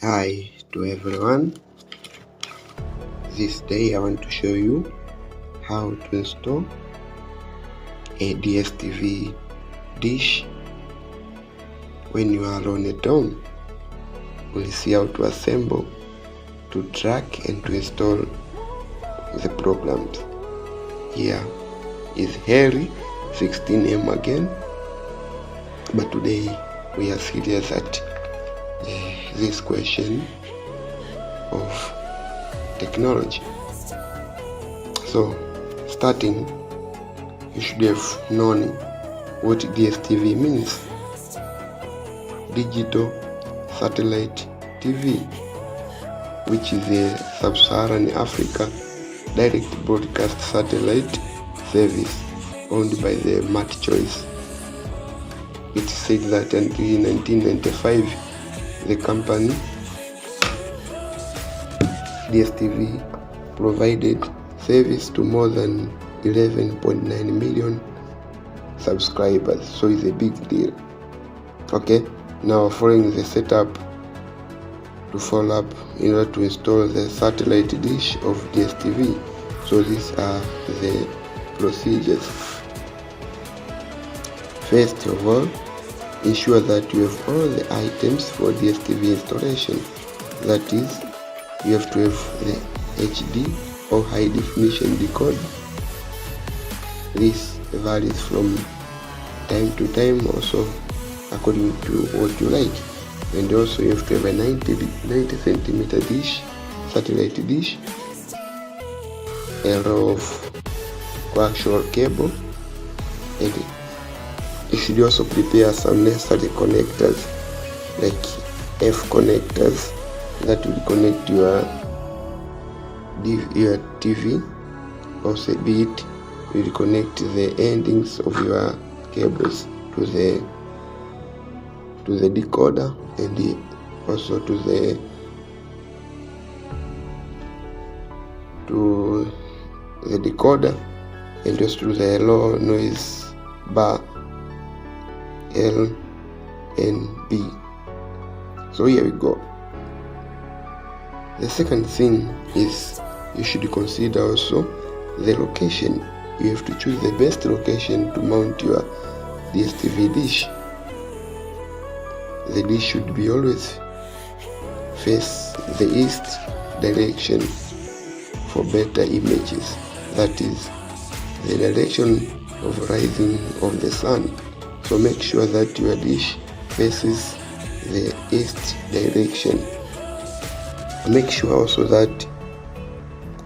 Hi to everyone. This day I want to show you how to install a DSTV dish when you are on a home. We'll see how to assemble, to track and to install the programs. Here is Harry 16M again, but today we are serious at this question of technology. So starting, you should have known what DSTV means. Digital Satellite TV, which is a Sub-Saharan Africa direct broadcast satellite service owned by the MaTchoice. It said that until 1995, the company DSTV provided service to more than 11.9 million subscribers, so it's a big deal. Okay, now following the setup to follow up in order to install the satellite dish of DSTV. So these are the procedures. First of all, ensure that you have all the items for DSTV installation. That is, you have to have the HD or high definition decoder. This varies from time to time, also according to what you like. And also you have to have a 90 centimeter dish, satellite dish, a row of coaxial cable, and you should also prepare some necessary connectors like F connectors that will connect your TV, also be it will connect the endings of your cables to the decoder, and also to the decoder, and also to the low noise bar L and B. So here we go. The second thing is you should consider also the location. You have to choose the best location to mount your DSTV dish. The dish should be always face the east direction for better images. That is the direction of rising of the sun. So make sure that your dish faces the east direction. Make sure also that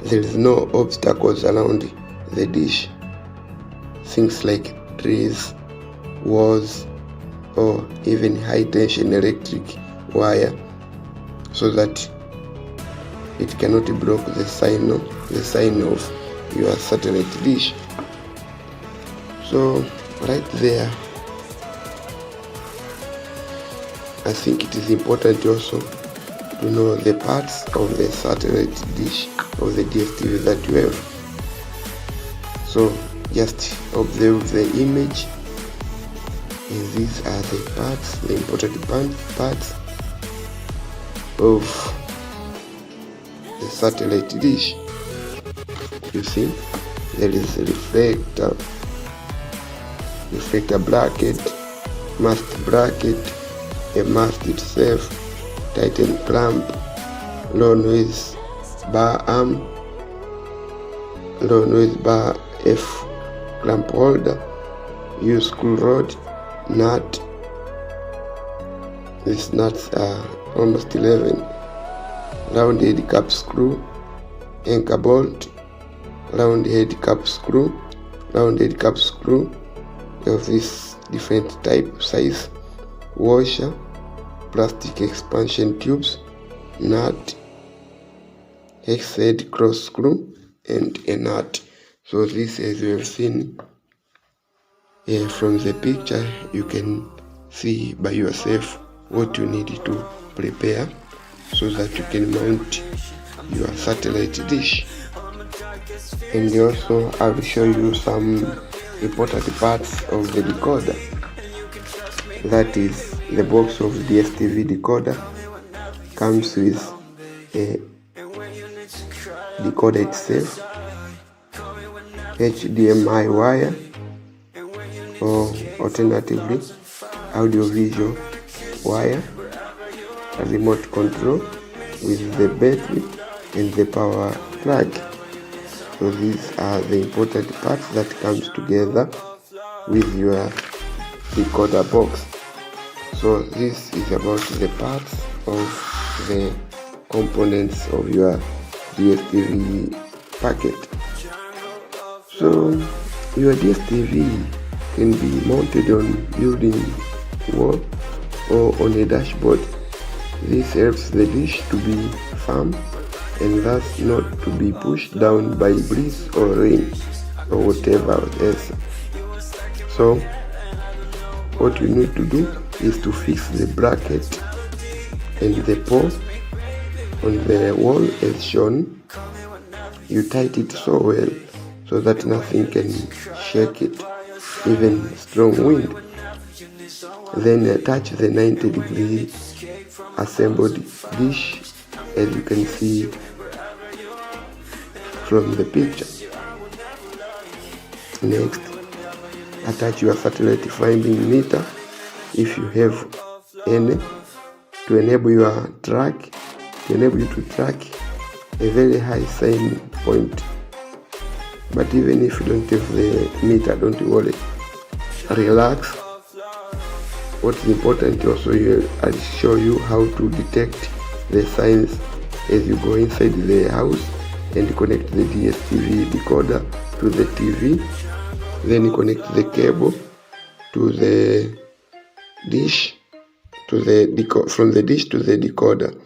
there is no obstacles around the dish, things like trees, walls, or even high tension electric wire, so that it cannot block the sign of your satellite dish. So right there, I think it is important also to know the parts of the satellite dish of the DSTV that you have. So just observe the image, and these are the parts, the important parts of the satellite dish. You see, there is a reflector bracket, mast bracket, a mast itself, tighten clamp, low noise bar arm, low noise bar F clamp holder, use screw rod, nut. These nuts are almost 11. Round head cap screw, anchor bolt, round head cap screw, round head cap screw of this different type size, washer, plastic expansion tubes, nut, hex head cross screw, and a nut. So this, as you have seen from the picture, you can see by yourself what you need to prepare so that you can mount your satellite dish. And also I will show you some important parts of the decoder. That is the box of DSTV decoder, comes with a decoder itself, HDMI wire, or alternatively audio-visual wire, a remote control with the battery and the power plug. So these are the important parts that comes together with your decoder box. So this is about the parts of the components of your DSTV packet. So your DSTV can be mounted on building wall or on a dashboard. This helps the dish to be firm and thus not to be pushed down by breeze or rain or whatever else. So what you need to do is to fix the bracket and the pole on the wall as shown. You tight it so well so that nothing can shake it, even strong wind. Then attach the 90-degree assembled dish as you can see from the picture. Next, attach your satellite finding meter if you have any to enable you to track a very high sign point. But even if you don't have the meter, don't worry, relax. What's important also, I'll show you how to detect the signs as you go inside the house and connect the DSTV decoder to the TV. Then you connect the cable to the dish, from the dish to the decoder.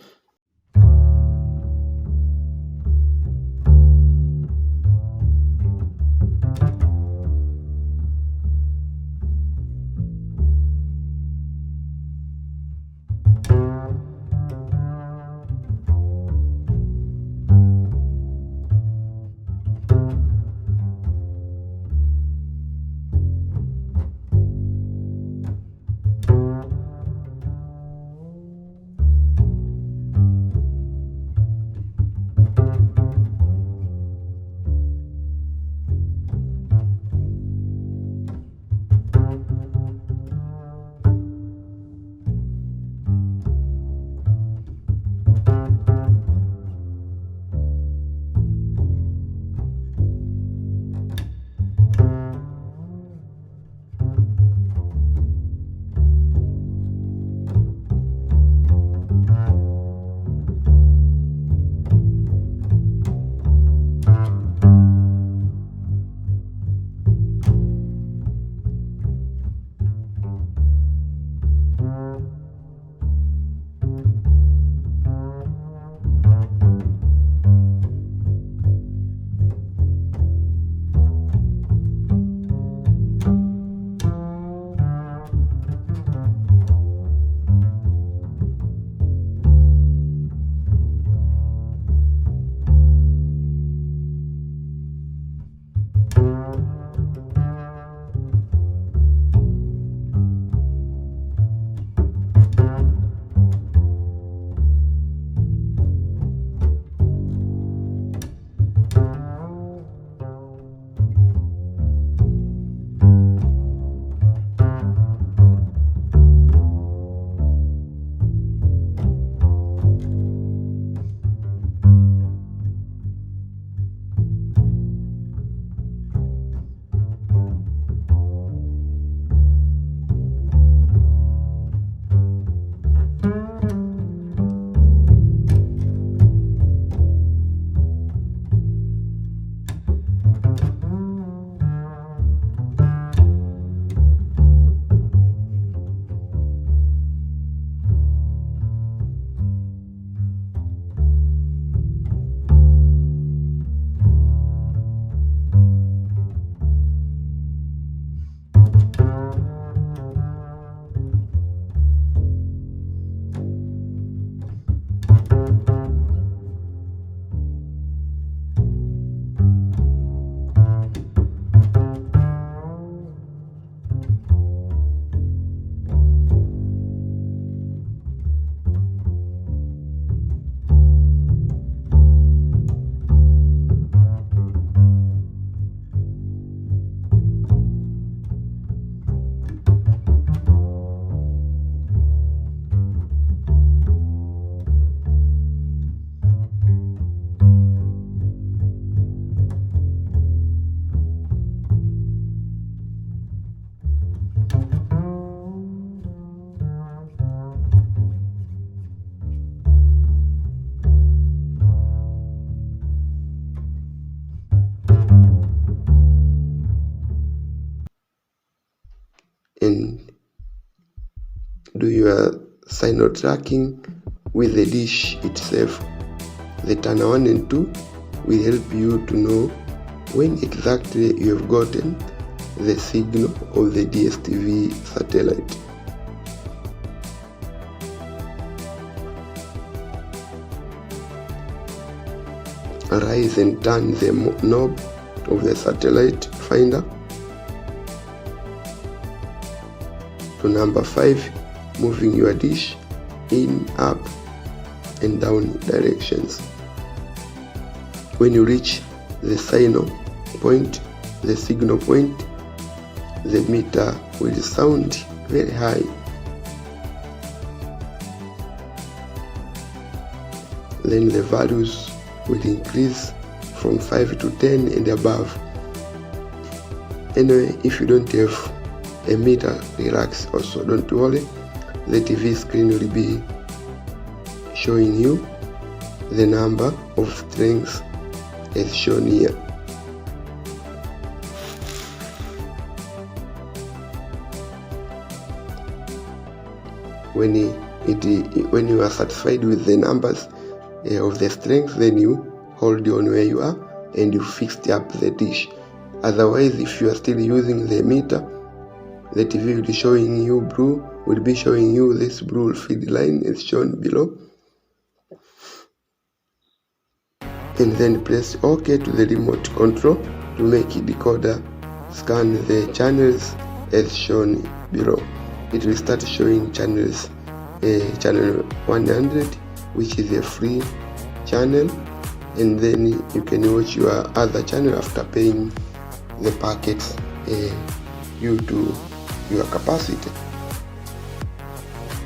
do your signal tracking with the dish itself. The Turner 1 and 2 will help you to know when exactly you have gotten the signal of the DSTV satellite. Raise and turn the knob of the satellite finder to number 5, moving your dish in, up and down directions. When you reach the signal point, the signal point, the meter will sound very high. Then the values will increase from 5 to 10 and above. Anyway, if you don't have a meter, relax also, don't worry. The TV screen will be showing you the number of strings as shown here. When you are satisfied with the numbers of the strings, then you hold on where you are and you fixed up the dish. Otherwise, if you are still using the meter, the TV will be showing you this blue feed line is shown below, and then press OK to the remote control to make the decoder scan the channels as shown below. It will start showing channels, channel 100, which is a free channel, and then you can watch your other channel after paying the packets due to your capacity.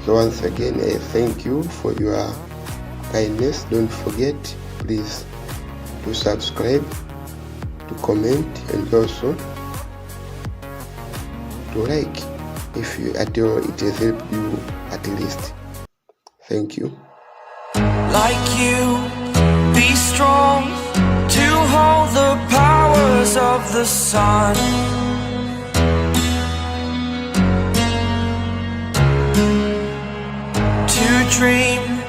So once again, I thank you for your kindness. Don't forget, please, to subscribe, to comment, and also to like if you at all it has helped you at least. Thank you. Like you, be strong to hold the powers of the sun. To dream